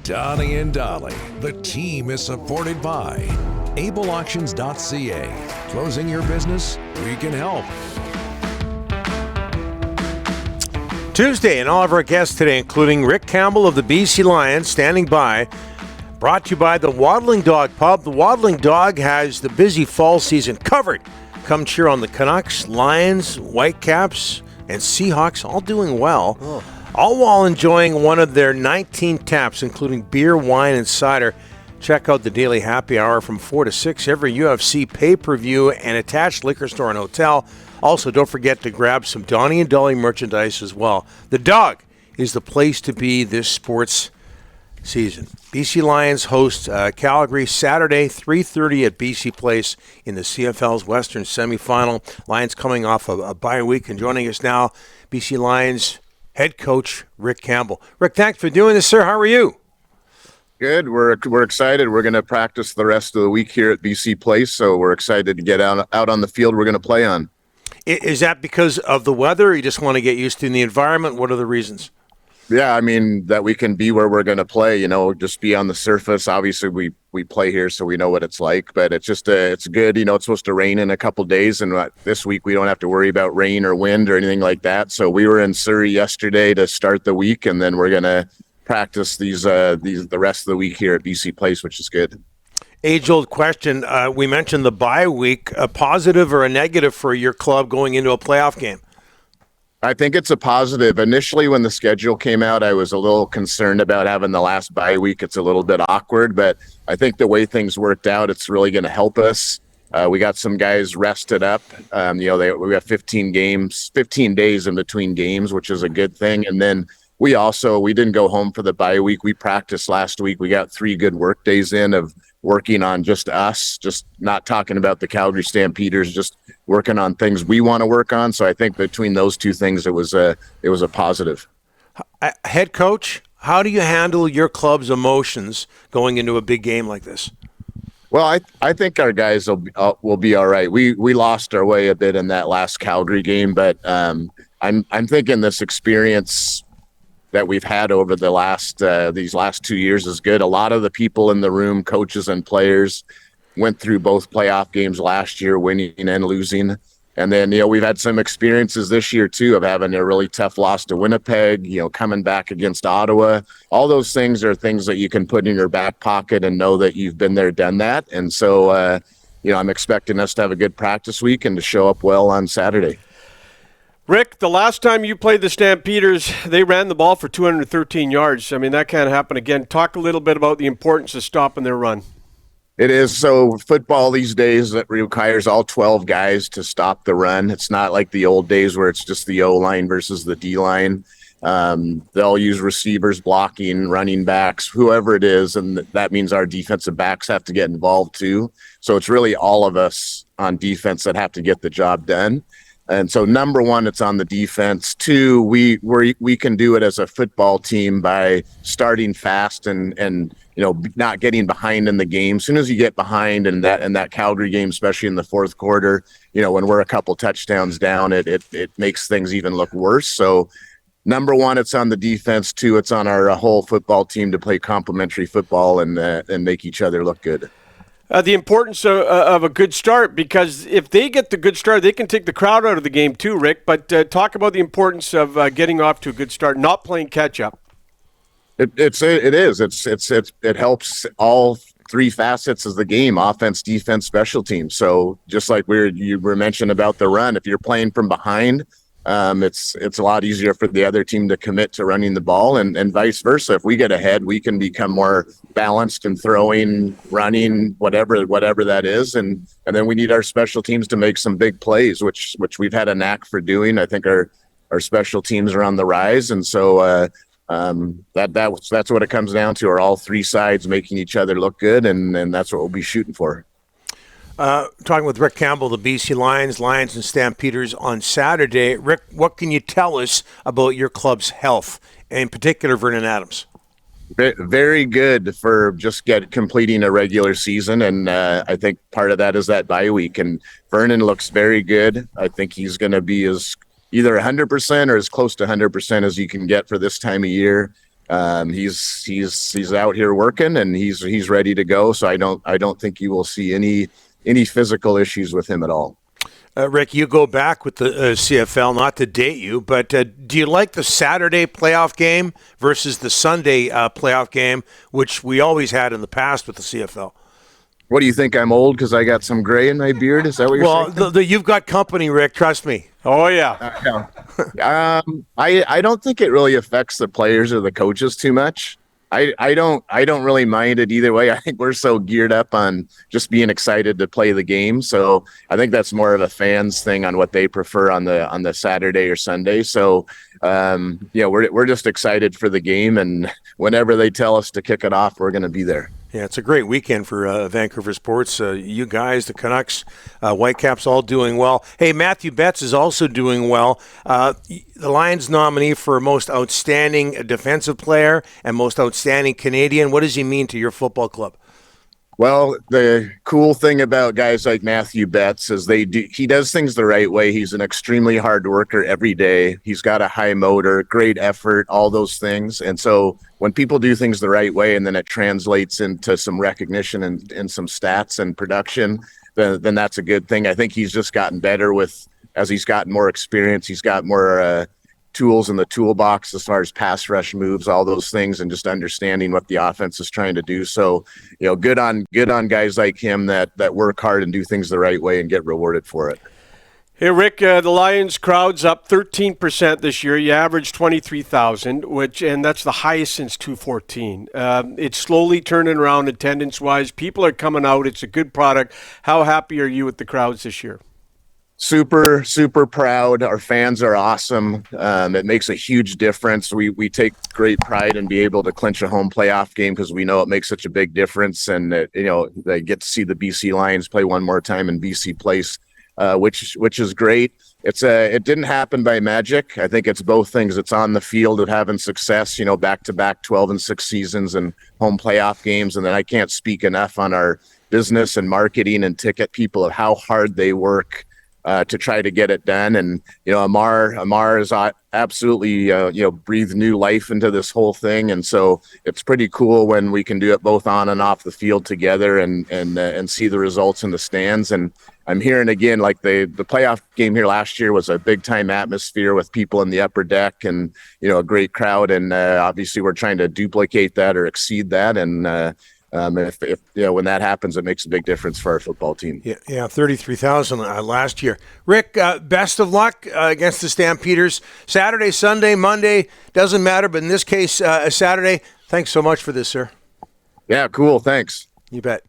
Donnie and Dolly. The team is supported by ableauctions.ca. Closing your business? We can help. Tuesday, and all of our guests today, including Rick Campbell of the BC Lions, standing by. Brought to you by the Waddling Dog Pub. The Waddling Dog has the busy fall season covered. Come cheer on the Canucks, Lions, Whitecaps, and Seahawks, all doing well. All while enjoying one of their 19 taps, including beer, wine, and cider. Check out the daily happy hour from 4 to 6, every UFC pay-per-view and attached liquor store and hotel. Also, don't forget to grab some Donnie and Dolly merchandise as well. The Dog is the place to be this sports season. BC Lions host Calgary Saturday, 3:30 at BC Place in the CFL's Western semifinal. Lions coming off a bye week, and joining us now, BC Lions head coach Rick Campbell. Rick, thanks for doing this, sir. How are you? Good. We're excited. We're going to practice the rest of the week here at BC Place, so we're excited to get out on the field we're going to play on. Is that because of the weather, or you just want to get used to the environment? What are the reasons? Yeah, I mean, that we can be where we're going to play, just be on the surface. Obviously, we play here, so we know what it's like, but it's just, it's good. It's supposed to rain in a couple days, and this week we don't have to worry about rain or wind or anything like that. So we were in Surrey yesterday to start the week, and then we're going to practice the rest of the week here at BC Place, which is good. Age-old question. We mentioned the bye week. A positive or a negative for your club going into a playoff game? I think it's a positive. Initially, when the schedule came out, I was a little concerned about having the last bye week. It's a little bit awkward, but I think the way things worked out, it's really going to help us. We got some guys rested up. We got 15 days in between games, which is a good thing. And then we didn't go home for the bye week. We practiced last week. We got 3 good work days in of working on just us, just not talking about the Calgary Stampeders, just working on things we want to work on. So I think between those two things, it was a positive. Head coach, how do you handle your club's emotions going into a big game like this? Well, I think our guys will be all right. We lost our way a bit in that last Calgary game, but I'm thinking this experience that we've had over these last 2 years is good. A lot of the people in the room, coaches and players, went through both playoff games last year, winning and losing. And then, we've had some experiences this year too of having a really tough loss to Winnipeg, coming back against Ottawa. All those things are things that you can put in your back pocket and know that you've been there, done that. And so, I'm expecting us to have a good practice week and to show up well on Saturday. Rick, the last time you played the Stampeders, they ran the ball for 213 yards. I mean, that can't happen again. Talk a little bit about the importance of stopping their run. It is. So football these days, that requires all 12 guys to stop the run. It's not like the old days where it's just the O-line versus the D-line. They'll use receivers, blocking, running backs, whoever it is, and that means our defensive backs have to get involved too. So it's really all of us on defense that have to get the job done. And so, number one, it's on the defense. 2, we can do it as a football team by starting fast and not getting behind in the game. As soon as you get behind in that Calgary game, especially in the fourth quarter, when we're a couple touchdowns down, it makes things even look worse. So, number one, it's on the defense. 2, it's on our whole football team to play complementary football and make each other look good. The importance of a good start, because if they get the good start, they can take the crowd out of the game too, Rick. But talk about the importance of getting off to a good start, not playing catch up. It is. It helps all 3 facets of the game: offense, defense, special teams. So just like you were mentioning about the run, if you're playing from behind, it's a lot easier for the other team to commit to running the ball, and vice versa. If we get ahead, we can become more balanced in throwing, running, whatever that is, and then we need our special teams to make some big plays, which we've had a knack for doing. I think our special teams are on the rise, and so that's what it comes down to: are all 3 sides making each other look good, and that's what we'll be shooting for. Talking with Rick Campbell, the BC Lions and Stampeders on Saturday. Rick, what can you tell us about your club's health, in particular Vernon Adams? Very good for just completing a regular season, and I think part of that is that bye week. And Vernon looks very good. I think he's going to be either 100% or as close to 100% as you can get for this time of year. He's out here working, and he's ready to go. So I don't think you will see any physical issues with him at all. Rick, you go back with the CFL, not to date you, but do you like the Saturday playoff game versus the Sunday playoff game, which we always had in the past with the CFL? What do you think? I'm old because I got some gray in my beard? Is that what you're saying? Well, you've got company, Rick. Trust me. Oh, yeah. I don't think it really affects the players or the coaches too much. I don't really mind it either way. I think we're so geared up on just being excited to play the game. So I think that's more of a fans thing on what they prefer on the Saturday or Sunday. So we're just excited for the game, and whenever they tell us to kick it off, we're going to be there. Yeah, it's a great weekend for Vancouver sports. You guys, the Canucks, Whitecaps, all doing well. Hey, Matthew Betts is also doing well. The Lions nominee for most outstanding defensive player and most outstanding Canadian. What does he mean to your football club? Well, the cool thing about guys like Matthew Betts is he does things the right way. He's an extremely hard worker every day. He's got a high motor, great effort, all those things. And so when people do things the right way and then it translates into some recognition and some stats and production, then that's a good thing. I think he's just gotten better as he's gotten more experience. He's got more tools in the toolbox as far as pass rush moves, all those things, and just understanding what the offense is trying to do. So, good on guys like him that work hard and do things the right way and get rewarded for it. Hey, Rick, the Lions crowd's up 13% this year. You averaged 23,000, and that's the highest since 2014. It's slowly turning around attendance-wise. People are coming out. It's a good product. How happy are you with the crowds this year? Super, super proud. Our fans are awesome. It makes a huge difference. We take great pride in being able to clinch a home playoff game because we know it makes such a big difference. And they get to see the BC Lions play one more time in BC Place, which is great. It didn't happen by magic. I think it's both things. It's on the field of having success, back-to-back 12-6 seasons and home playoff games. And then I can't speak enough on our business and marketing and ticket people of how hard they work to try to get it done. And, Amar has absolutely, breathed new life into this whole thing. And so it's pretty cool when we can do it both on and off the field together and see the results in the stands. And I'm hearing again, like the playoff game here last year was a big time atmosphere with people in the upper deck and, a great crowd. And obviously we're trying to duplicate that or exceed that. And, if when that happens, it makes a big difference for our football team. Yeah, 33,000 last year. Rick, best of luck against the Stampeders. Saturday, Sunday, Monday, doesn't matter, but in this case, Saturday. Thanks so much for this, sir. Yeah, cool. Thanks. You bet.